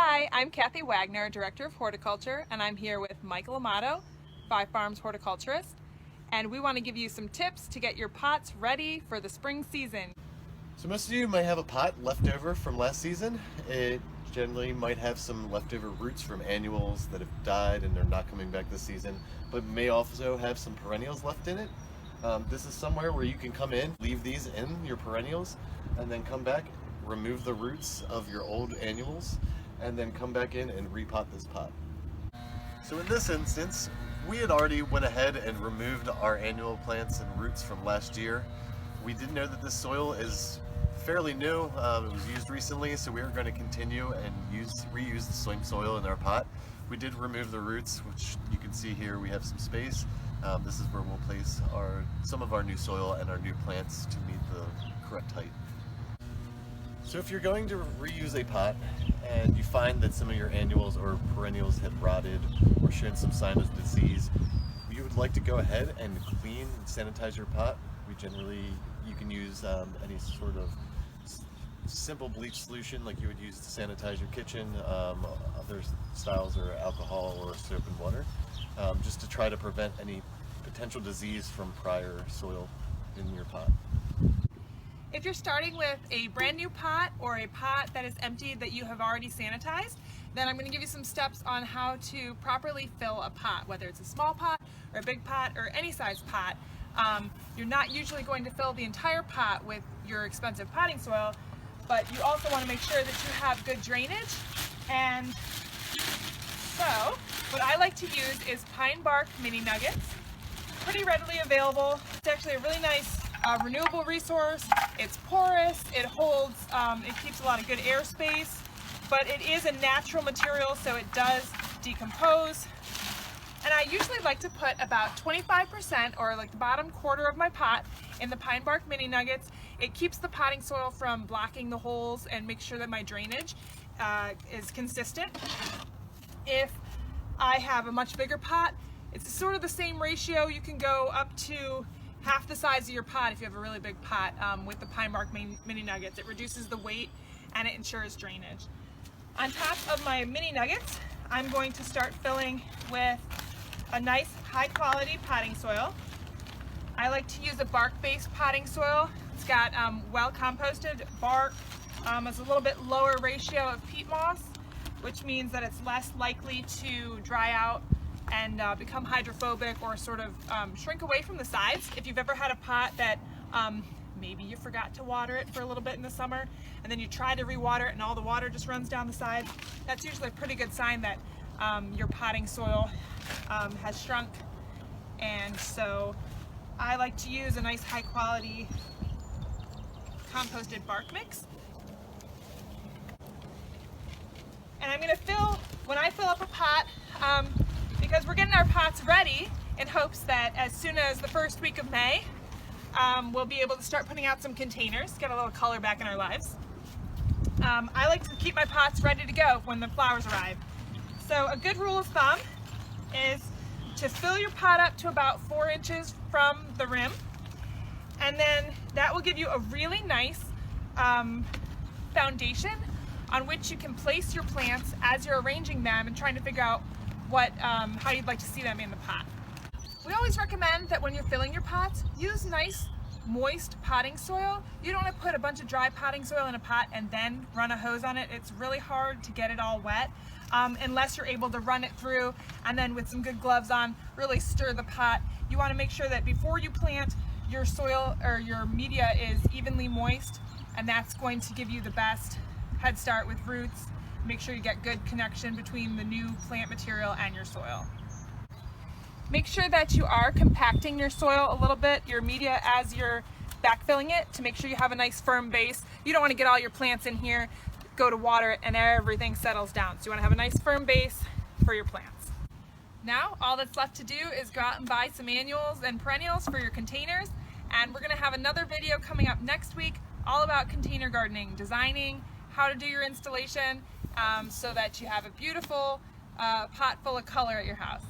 Hi, I'm Kathy Wagner, Director of Horticulture, and I'm here with Michael Amato, Five Farms Horticulturist, and we want to give you some tips to get your pots ready for the spring season. So most of you might have a pot left over from last season. It generally might have some leftover roots from annuals that have died and they're not coming back this season, but may also have some perennials left in it. This is somewhere where you can come in, leave these in your perennials, and then come back, remove the roots of your old annuals, and then come back in and repot this pot. So in this instance, we had already went ahead and removed our annual plants and roots from last year. We did know that this soil is fairly new. It was used recently, so we are going to continue and reuse the same soil in our pot. We did remove the roots, which you can see here. We have some space. This is where we'll place some of our new soil and our new plants to meet the correct height. So if you're going to reuse a pot and you find that some of your annuals or perennials have rotted or shown some sign of disease, you would like to go ahead and clean and sanitize your pot. You can use any sort of simple bleach solution like you would use to sanitize your kitchen. Other styles are alcohol or soap and water, just to try to prevent any potential disease from prior soil in your pot. If you're starting with a brand new pot or a pot that is empty that you have already sanitized, then I'm going to give you some steps on how to properly fill a pot, whether it's a small pot or a big pot or any size pot. You're not usually going to fill the entire pot with your expensive potting soil, but you also want to make sure that you have good drainage. And so what I like to use is pine bark mini nuggets. Pretty readily available. It's actually a really nice renewable resource. It's porous, it holds, it keeps a lot of good airspace, but it is a natural material, so it does decompose. And I usually like to put about 25%, or like the bottom quarter of my pot, in the pine bark mini nuggets. It keeps the potting soil from blocking the holes and makes sure that my drainage is consistent. If I have a much bigger pot, it's sort of the same ratio. You can go up to half the size of your pot if you have a really big pot with the pine bark mini nuggets. It reduces the weight and it ensures drainage. On top of my mini nuggets, I'm going to start filling with a nice high quality potting soil. I like to use a bark-based potting soil. It's got well composted bark. It's a little bit lower ratio of peat moss, which means that it's less likely to dry out and become hydrophobic or sort of shrink away from the sides. If you've ever had a pot that maybe you forgot to water it for a little bit in the summer and then you try to re-water it and all the water just runs down the sides, that's usually a pretty good sign that your potting soil has shrunk. And so I like to use a nice high quality composted bark mix. And I'm going to when I fill up a pot, because we're getting our pots ready in hopes that as soon as the first week of May, we'll be able to start putting out some containers, get a little color back in our lives. I like to keep my pots ready to go when the flowers arrive. So a good rule of thumb is to fill your pot up to about 4 inches from the rim, and then that will give you a really nice foundation on which you can place your plants as you're arranging them and trying to figure out how you'd like to see them in the pot. We always recommend that when you're filling your pots, use nice moist potting soil. You don't want to put a bunch of dry potting soil in a pot and then run a hose on it. It's really hard to get it all wet unless you're able to run it through and then with some good gloves on, really stir the pot. You want to make sure that before you plant, your soil or your media is evenly moist, and that's going to give you the best head start with roots. Make sure you get good connection between the new plant material and your soil. Make sure that you are compacting your soil a little bit, your media, as you're backfilling it, to make sure you have a nice firm base. You don't want to get all your plants in here, go to water it, and everything settles down. So you want to have a nice firm base for your plants. Now all that's left to do is go out and buy some annuals and perennials for your containers, and we're going to have another video coming up next week all about container gardening, designing, how to do your installation, so that you have a beautiful pot full of color at your house.